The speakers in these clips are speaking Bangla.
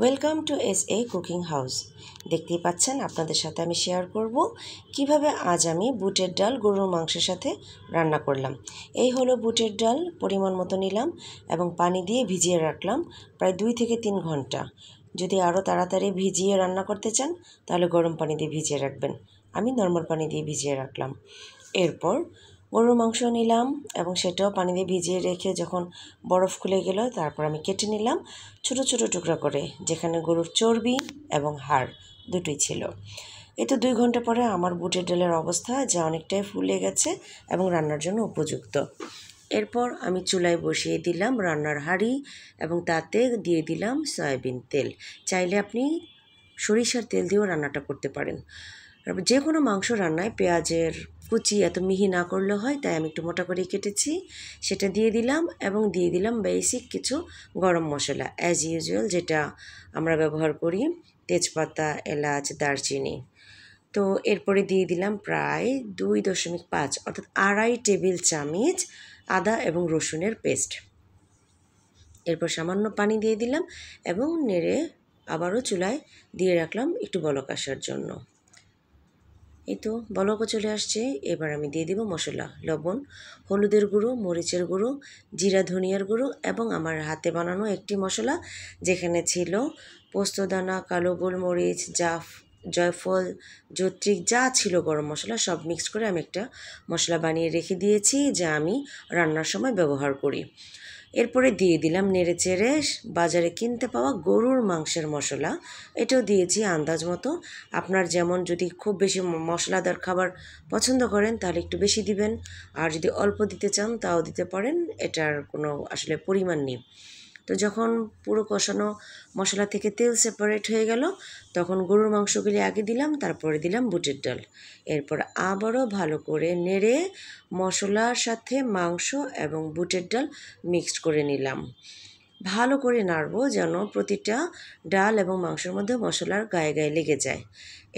Welcome to SA cooking house. দেখতেই পাচ্ছেন আপনাদের সাথে আমি শেয়ার করব কিভাবে আজ আমি বুটের ডাল গরুর মাংসের সাথে রান্না করলাম। এই হলো বুটের ডাল, পরিমাণ মতো নিলাম এবং পানি দিয়ে ভিজিয়ে রাখলাম প্রায় 2 থেকে 3 ঘন্টা। যদি আরও তাড়াতাড়ি ভিজিয়ে রান্না করতে চান তাহলে গরম পানি দিয়ে ভিজিয়ে রাখবেন। আমি নর্মাল পানি দিয়ে ভিজিয়ে রাখলাম। এরপর গরুর মাংস নিলাম এবং সেটাও পানি দিয়ে ভিজিয়ে রেখে যখন বরফ খুলে গেল তারপর আমি কেটে নিলাম ছোট ছোট টুকরা করে, যেখানে গরুর চর্বি এবং হাড় দুটোই ছিল। এই তো 2 ঘন্টা পরে আমার বুটের ডালের অবস্থা যা অনেকটাই ফুলে গেছে এবং রান্নার জন্য উপযুক্ত। এরপর আমি চুলায় বসিয়ে দিলাম রান্নার হাঁড়ি এবং তাতে দিয়ে দিলাম সয়াবিন তেল। চাইলে আপনি সরিষার তেল দিয়েও রান্নাটা করতে পারেন। যে কোনো মাংস রান্নায় পেঁয়াজের কুচি এত মিহি না করলে হয়, তাই আমি একটু মোটা করে কেটেছি, সেটা দিয়ে দিলাম এবং দিয়ে দিলাম বেসিক কিছু গরম মশলা অ্যাজ ইউজুয়াল যেটা আমরা ব্যবহার করি, তেজপাতা, এলাচ, দারচিনি। তো এরপরে দিয়ে দিলাম প্রায় 2.5 অর্থাৎ 2.5 টেবিল চামচ আদা এবং রসুনের পেস্ট। এরপর সামান্য পানি দিয়ে দিলাম এবং নেড়ে আবারও চুলায় দিয়ে রাখলাম একটু বলক আসার জন্য। এই তো বলকও চলে আসছে। এবার আমি দিয়ে দিব মশলা, লবণ, হলুদের গুঁড়ো, মরিচের গুঁড়ো, জিরা ধনিয়ার গুঁড়ো এবং আমার হাতে বানানো একটি মশলা যেখানে ছিল পোস্তদানা, কালো গোলমরিচ, জয়ফল, জয়ত্রী, যা ছিল গরম মশলা সব মিক্সড করে আমি একটা মশলা বানিয়ে রেখে দিয়েছি, যা আমি রান্নার সময় ব্যবহার করি। এরপরে দিয়ে দিলাম নেড়েচেড়ে বাজারে কিনতে পাওয়া গরুর মাংসের মশলা, এটাও দিয়েছি আন্দাজ মতো। আপনার যেমন যদি খুব বেশি মশলাদার খাবার পছন্দ করেন তাহলে একটু বেশি দিবেন, আর যদি অল্প দিতে চান তাও দিতে পারেন, এটার কোনো আসলে পরিমাণ নেই। তো যখন পুরো কষানো মশলা থেকে তেল সেপারেট হয়ে গেল তখন গরুর মাংসগুলি আগে দিলাম, তারপরে দিলাম বুটের ডাল। এরপর আবারও ভালো করে নেড়ে মশলার সাথে মাংস এবং বুটের ডাল মিক্সড করে নিলাম। ভালো করে নাড়বো যেন প্রতিটা ডাল এবং মাংসের মধ্যে মশলার গায়ে গায়ে লেগে যায়।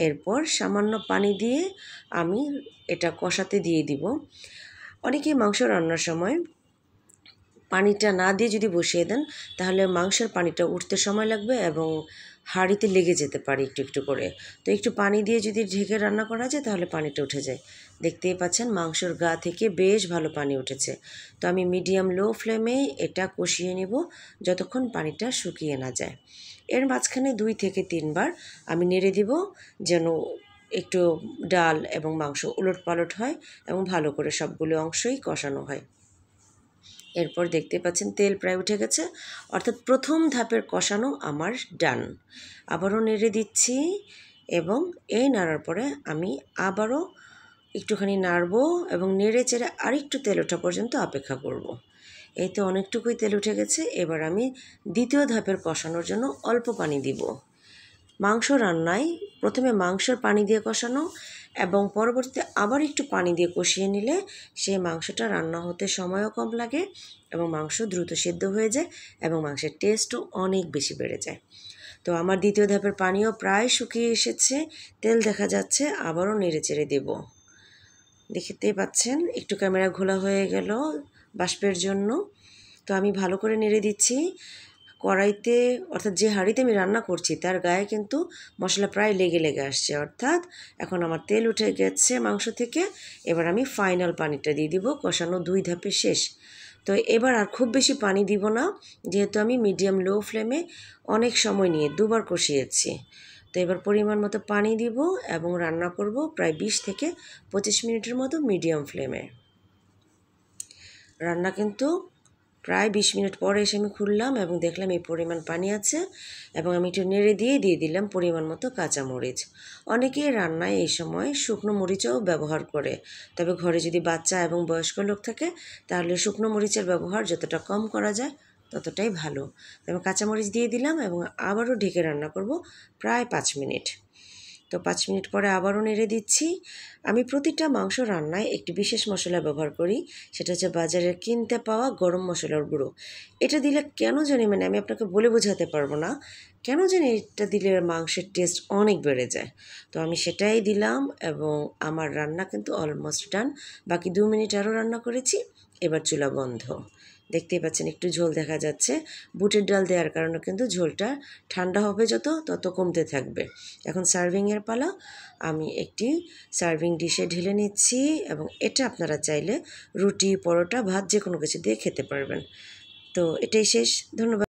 এরপর সামান্য পানি দিয়ে আমি এটা কষাতে দিয়ে দিব। অনেকেই মাংস রান্নার সময় পানিটা না দিয়ে যদি বসিয়ে দেন তাহলে মাংসের পানিটা উঠতে সময় লাগবে এবং হাঁড়িতে লেগে যেতে পারে একটু একটু করে। তো একটু পানি দিয়ে যদি ঢেকে রান্না করা যায় তাহলে পানিটা উঠে যায়। দেখতেই পাচ্ছেন মাংসর গা থেকে বেশ ভালো পানি উঠেছে। তো আমি মিডিয়াম লো ফ্লেমে এটা কষিয়ে নেব যতক্ষণ পানিটা শুকিয়ে না যায়। এর মাঝখানে 2 থেকে 3 বার আমি নেড়ে দিব যেন একটু ডাল এবং মাংস উলটপালট হয় এবং ভালো করে সবগুলো অংশই কষানো হয়। এরপর দেখতে পাচ্ছেন তেল প্রায় উঠে গেছে, অর্থাৎ প্রথম ধাপের কষানো আমার ডান। আবারও নেড়ে দিচ্ছি এবং এই নাড়ার পরে আমি আবারও একটুখানি নাড়বো এবং নেড়ে চেড়ে আরেকটু তেল ওঠা পর্যন্ত অপেক্ষা করব। এই তো অনেকটুকুই তেল উঠে গেছে। এবার আমি দ্বিতীয় ধাপের কষানোর জন্য অল্প পানি দিব। মাংস রান্নায় প্রথমে মাংসের পানি দিয়ে কষানো এবং পরবর্তীতে আবার একটু পানি দিয়ে কষিয়ে নিলে সেই মাংসটা রান্না হতে সময়ও কম লাগে এবং মাংস দ্রুত সেদ্ধ হয়ে যায় এবং মাংসের টেস্টও অনেক বেশি বেড়ে যায়। তো আমার দ্বিতীয় ধাপের পানিও প্রায় শুকিয়ে এসেছে, তেল দেখা যাচ্ছে। আবারও নেড়ে চেড়ে দেব। দেখতেই পাচ্ছেন একটু ক্যামেরা ঘোলা হয়ে গেল বাষ্পের জন্য। তো আমি ভালো করে নেড়ে দিচ্ছি। কড়াইতে অর্থাৎ যে হাঁড়িতে আমি রান্না করছি তার গায়ে কিন্তু মশলা প্রায় লেগে লেগে আসছে, অর্থাৎ এখন আমার তেল উঠে গেছে মাংস থেকে। এবার আমি ফাইনাল পানিটা দিয়ে দিব। কষানো 2 ধাপে শেষ। তো এবার আর খুব বেশি পানি দিব না, যেহেতু আমি মিডিয়াম লো ফ্লেমে অনেক সময় নিয়ে 2 বার কষিয়েছি। তো এবার পরিমাণ মতো পানি দিব এবং রান্না করব প্রায় 20 থেকে 25 মিনিটের মতো মিডিয়াম ফ্লেমে। রান্না কিন্তু প্রায় 20 মিনিট পরে এসে আমি খুললাম এবং দেখলাম এই পরিমাণ পানি আছে এবং আমি একটু নেড়ে দিয়ে দিলাম পরিমাণ মতো কাঁচামরিচ। অনেকেই রান্নায় এই সময় শুকনো মরিচও ব্যবহার করে, তবে ঘরে যদি বাচ্চা এবং বয়স্ক লোক থাকে তাহলে শুকনো মরিচের ব্যবহার যতটা কম করা যায় ততটাই ভালো। এবং কাঁচামরিচ দিয়ে দিলাম এবং আবারও ঢেকে রান্না করব প্রায় 5 মিনিট। তো 5 মিনিট পরে আবারও নেড়ে দিচ্ছি। আমি প্রতিটা মাংস রান্নায় একটি বিশেষ মশলা ব্যবহার করি, সেটা হচ্ছে বাজারের কিনতে পাওয়া গরম মশলার গুঁড়ো। এটা দিলে কেন জানি আমি আপনাকে বলে বোঝাতে পারবো না, কেন জানি এটা দিলে মাংসের টেস্ট অনেক বেড়ে যায়। তো আমি সেটাই দিলাম এবং আমার রান্না কিন্তু অলমোস্ট ডান। বাকি 2 মিনিট আরও রান্না করেছি। এবার চুলা বন্ধ। দেখতেই পাচ্ছেন একটু ঝোল দেখা যাচ্ছে। বুটের ডাল দেওয়ার কারণে কিন্তু ঝোলটা ঠান্ডা হবে তত কমতে থাকবে। এখন সার্ভিংয়ের পালা। আমি একটি সার্ভিং ডিশে ঢেলে নিচ্ছি এবং এটা আপনারা চাইলে রুটি, পরোটা, ভাত যে কোনো কিছু দিয়ে খেতে পারবেন। তো এটাই শেষ। ধন্যবাদ।